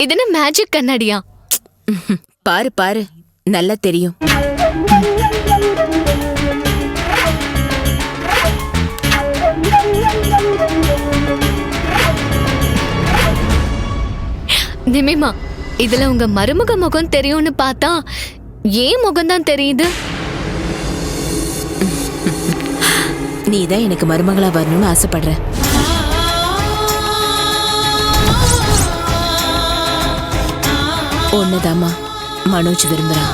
இது என்ன மேஜிக் கண்ணாடியா? பாரு பாரு, நல்லா தெரியும். நிமிமா, இதுல உங்க மருமக முகம் தெரியும்னு பார்த்தா ஏன் முகம்தான் தெரியுது? நீதான் எனக்கு மருமகளா வரணும்னு ஆசைப்படுற. ஒண்ணுதாம்மா மனோஜ் விரும்புறான்.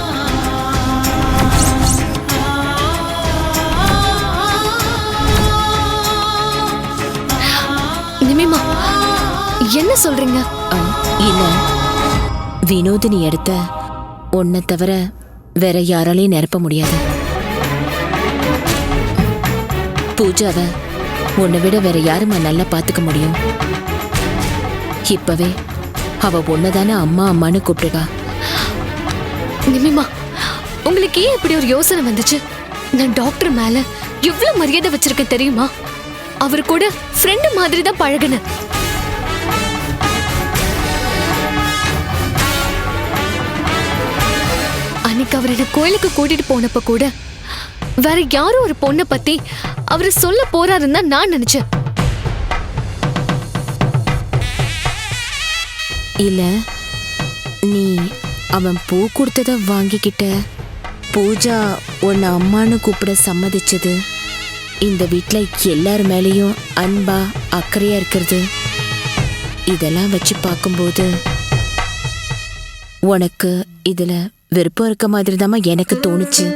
நிமிமா, என்ன சொல்றீங்க? இல்ல, வினோதினி எடுத்த உன்னை தவிர வேற யாராலையும் நிரப்ப முடியாது. பூஜாவை உன்னை விட வேற யாருமா நல்லா பாத்துக்க முடியும்? இப்பவே அவ ஒன்னதானே அம்மா அம்மான்னு கூப்பிட்டுக்கா. நிமிமா, உங்களுக்கு ஏன் இப்படி ஒரு யோசனை வந்துச்சு? நான் டாக்டர் மேல எவ்வளவு மரியாதை வச்சிருக்கேன் தெரியுமா? அவரு கூட ஃப்ரெண்டு மாதிரி தான் பழகுனேன். அன்னைக்கு அவர் என்ன கோயிலுக்கு கூட்டிட்டு போனப்ப கூட வேற யாரும் ஒரு பொண்ணை பத்தி அவரு சொல்ல போறாருன்னு தான் நான் நினைச்சேன். இல்ல, நீ அவன் பூ கொடுத்தத வாங்கிக்கிட்ட, பூஜா உன்னை அம்மானு கூப்பிட சம்மதிச்சது, இந்த வீட்டுல எல்லார் மேலேயும் அன்பா அக்கறையா இருக்கிறது, இதெல்லாம் வச்சு பார்க்கும்போது உனக்கு இதுல விருப்பம் இருக்க மாதிரி தான் எனக்கு தோணுச்சு.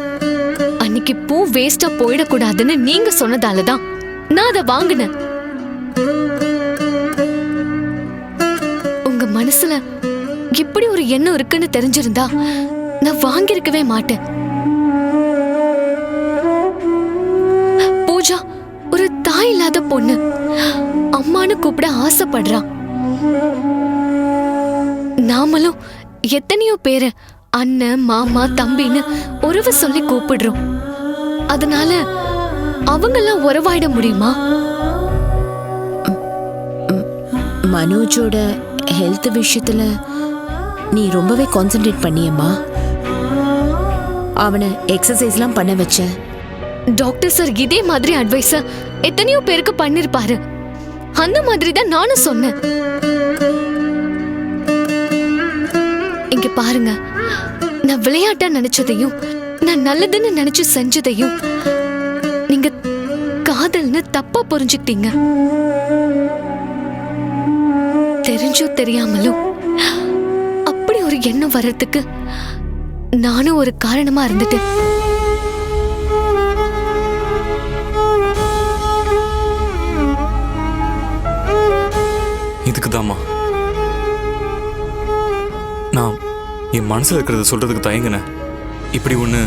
அன்னைக்கு பூ வேஸ்டா போயிடக்கூடாதுன்னு நீங்க சொன்னதாலதான் நான் அதை வாங்கினேன். உங்க மனசுல இப்படி ஒரு எண்ணம் இருக்குன்னு தெரிஞ்சிருந்தா நான் வாங்கிருக்கவே மாட்டேன். பூஜா ஒரு தாய் இல்லாத பொண்ணு, அம்மானு கூப்பிட ஆசைப்படுறா. நாமளும் எத்தனையோ பேரு அண்ணன் மாமா தம்பின்னு உறவு சொல்லி கூப்பிடுறோம். அதனால அவங்கெல்லாம் உறவாயிட முடியுமா? மனோஜோட ஹெல்த் விஷயத்துல நீ ரொம்பவே கான்சென்ட்ரேட் பண்ணியம்மா. அவனை எக்ஸசைஸ்லாம் பண்ண வச்ச. டாக்டர் சார் இதே மாதிரி அட்வைஸ் எத்தனையோ பேருக்கு பண்ணிருப்பாரு. அந்த மாதிரி தான் நானும் சொன்னேன். இங்க பாருங்க, நான் விளையாட்டா நினைச்சதையும் நான் நல்லதுன்னு நினைச்சு செஞ்சதையும் நீங்க காதல்னு தப்பா புரிஞ்சுக்கிட்டீங்க. தெரிஞ்சோ தெரியாமலும் அப்படி ஒரு எண்ணம் வர்றதுக்கு நானும் ஒரு காரணமா இருந்துட்டேன். இதுக்குதாம்மா நான் என் மனசுல இருக்கிறத சொல்றதுக்கு தயங்கினேன். இப்படி ஒண்ணு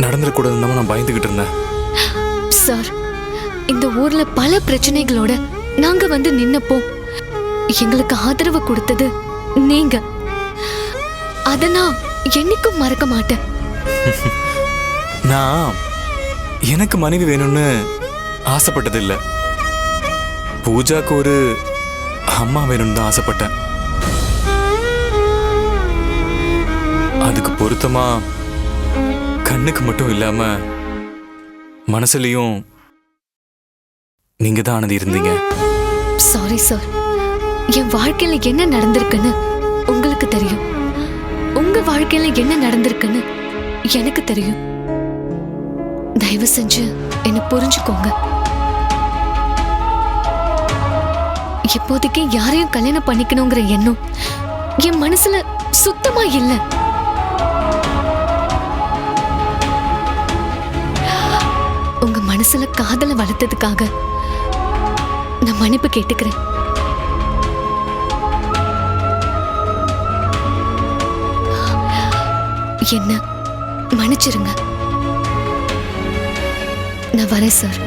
நடந்துடக்கூடாதுன்னு நான் பயந்துகிட்டு இருந்தேன். சார், இந்த ஊர்ல பல பிரச்சனைகளோட நாங்க வந்து நின்னப்போ எங்களுக்கு ஆதரவு கொடுத்தது நீங்க. அத நான் என்னைக்கும் மறக்க மாட்டேன். நான் எனக்கு மனைவி வேணும்னு ஆசைப்பட்டது இல்ல, பூஜாக்கு ஒரு அம்மா வேணும்னு தான் ஆசைப்பட்டேன். அதுக்கு பொருத்தமா கண்ணுக்கு மட்டும் இல்லாம மனசுலயும் நீங்க தான் ஆனது இருந்தீங்க. சாரி சார், என் வாழ்க்கையில என்ன நடந்திருக்குன்னு உங்களுக்கு தெரியும், உங்க வாழ்க்கையில என்ன நடந்திருக்குன்னு எனக்கு தெரியும். தயவு செஞ்சு என்ன புரிஞ்சுக்கோங்க. இப்போதைக்கு யாரையும் கல்யாணம் பண்ணிக்கணுங்கிற எண்ணம் என் மனசுல சுத்தமா இல்ல. உங்க மனசுல காதலை வளர்த்ததுக்காக நான் மன்னிப்பு கேட்டுக்கிறேன். என்ன மன்னிச்சிருங்க. நான் வரேன் சார்.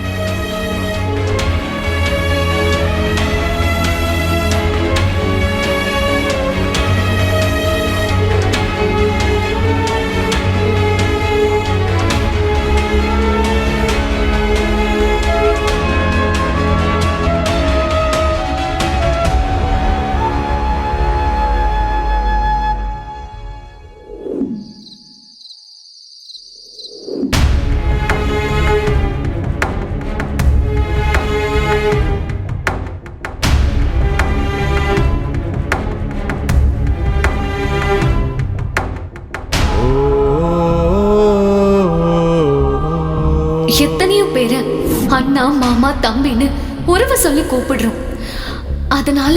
அண்ணா மாமா தம்பின்னு உறவை சொல்லி கூப்பிடுறோம். அதனால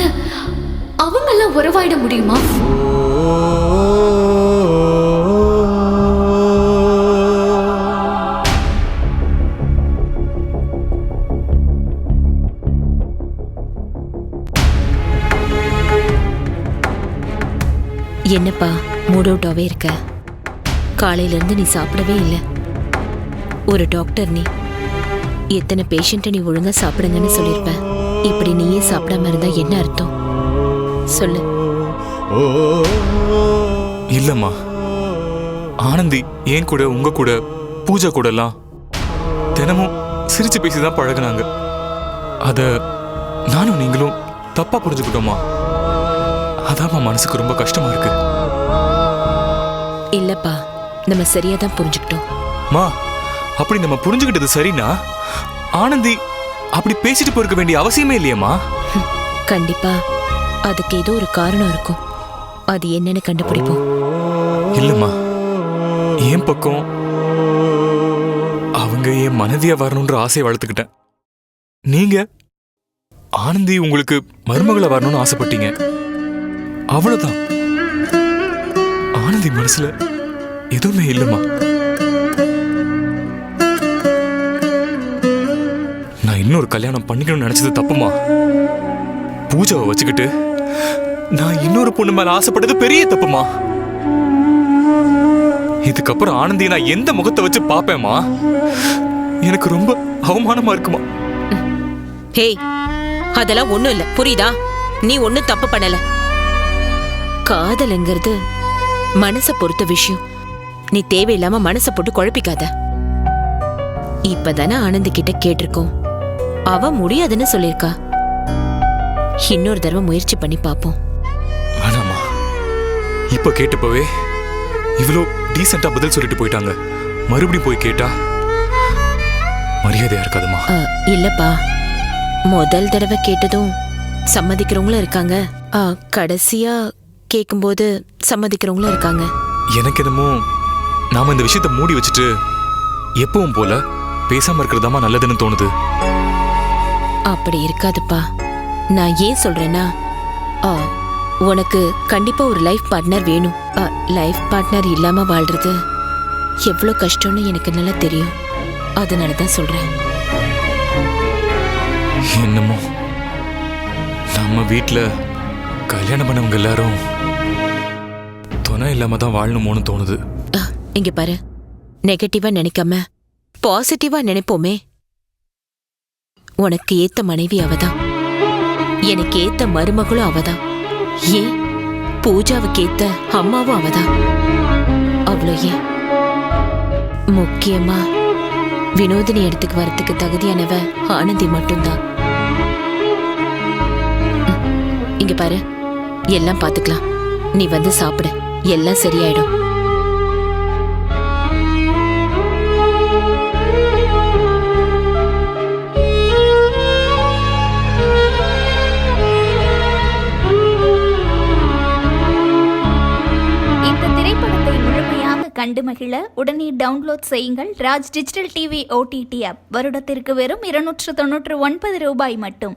அவங்கெல்லாம் உறவாயிட முடியுமா? என்னப்பா மூட் அவுட்டாவே இருக்க? காலையிலேருந்து நீ சாப்பிடவே இல்லை. ஒரு டாக்டர் நீ, எத்தனை பேஷண்ட்டை நீ ஒழுங்கா சாப்பிடுங்கன்னு சொல்லியிருப்ப. இப்படி நீயே சாப்பிடாம இருந்தா என்ன அர்த்தம் சொல்லு. இல்லம்மா, ஆனந்தி என் கூட உங்க கூட பூஜா கூட எல்லாம் தினமும் சிரிச்சு பேசிதான் பழகுனாங்க. அத நானும் நீங்களும் தப்பா புரிஞ்சுக்கிட்டோமா? அதாம்மா மனசுக்கு ரொம்ப கஷ்டமா இருக்கு. இல்லப்பா, நம்ம சரியா தான் புரிஞ்சுக்கிட்டோம். மா, அப்படி நம்ம புரிஞ்சுக்கிட்டது சரினா ஆனந்தி அப்படி பேசிட்டு போயிருக்க வேண்டிய அவசியமே இல்லையம்மா. கண்டிப்பா அதுக்கு ஏதோ ஒரு காரணம் இருக்கும். அது என்னன்னு கண்டுபிடிப்போம். இல்லம்மா, என் பக்கம் அவங்க என் மனைவியா வரணும்ன்ற ஆசையை வளர்த்துக்கிட்டேன். நீங்க ஆனந்தி உங்களுக்கு மருமகளை வரணும்னு ஆசைப்பட்டீங்க, அவ்வளவுதான். ஆனந்தி மனசுல எதுவுமே இல்லம்மா. நான் இன்னொரு கல்யாணம் பண்ணிக்கணும்னு நினைச்சது தப்புமா. பூஜாவை வச்சுக்கிட்டு நான் இன்னொரு பொண்ணு மேல ஆசைப்பட்டது பெரிய தப்புமா. இதுக்கப்புறம் ஆனந்தியை நான் எந்த முகத்தை வச்சு பாப்பேமா? எனக்கு ரொம்ப அவமானமா இருக்குமா. ஹே, அதெல்லாம் ஒண்ணும் இல்ல, புரியுதா? நீ ஒண்ணும் தப்பு பண்ணல. காதல்ங்கிறது மனச பொறுத்த விஷயம். நீ தேவையில்லாம மனச போட்டு குழப்பிக்காத. இப்பதானே ஆனந்தி கிட்ட கேட்டிருக்கோம், அவ முடியாதுன்னு சொல்லிருக்கா. இன்னொரு தடவை முயற்சி பண்ணி பாப்போம். ஆனாமா, இப்ப கேட்டுப்பவே இவ்வளோ டீசெண்டா பதில் சொல்லிட்டு போயிட்டாங்க. மறுபடியும் போய் கேட்டா மரியாதையா இருக்காதுமா. இல்லப்பா, முதல் தடவை கேட்டதும் சம்மதிக்கிறவங்களும் இருக்காங்க, கடைசியா கேட்கும்போது சம்மதிக்கிறவங்களும் இருக்காங்க. எனக்கு என்னமோ நாம இந்த விஷயத்த மூடி வச்சுட்டு எப்பவும் போல பேசாம இருக்கிறதாமா நல்லதுன்னு தோணுது. அப்படி இருக்காதுப்பா. நான் ஏன் சொல்றேன்னா, உனக்கு கண்டிப்பா ஒரு லைஃப் பார்ட்னர் வேணும். லைஃப் பார்ட்னர் இல்லாம வாழ்றது எவ்வளோ கஷ்டம்னு எனக்கு நல்லா தெரியும். அதனாலதான் சொல்றேன். என்னமோ நம்ம வீட்டுல கல்யாணம் பண்ணவங்க எல்லாரும் துணை இல்லாம தான் வாழணுமோன்னு தோணுது. இங்க பாரு, நெகட்டிவா நினைக்காம பாசிட்டிவா நினைப்போமே. உனக்கு ஏத்த மனைவி அவதான், எனக்கு ஏத்த மருமகளும் அவதான், ஏன் பூஜாவுக்கு ஏத்த அம்மாவும் அவதான். அவ்வளோ ஏன், முக்கியமா வினோதினி இடத்துக்கு வரத்துக்கு தகுதியானவ ஆனந்தி மட்டும்தான். இங்க பாரு, எல்லாம் பாத்துக்கலாம். நீ வந்து சாப்பிடு, எல்லாம் சரியாயிடும். கண்டு மகிழ உடனே டவுன்லோட் செய்யுங்கள் Raj digital TV OTT app. வருடத்திற்கு வெறும் 299 ரூபாய் மட்டும்.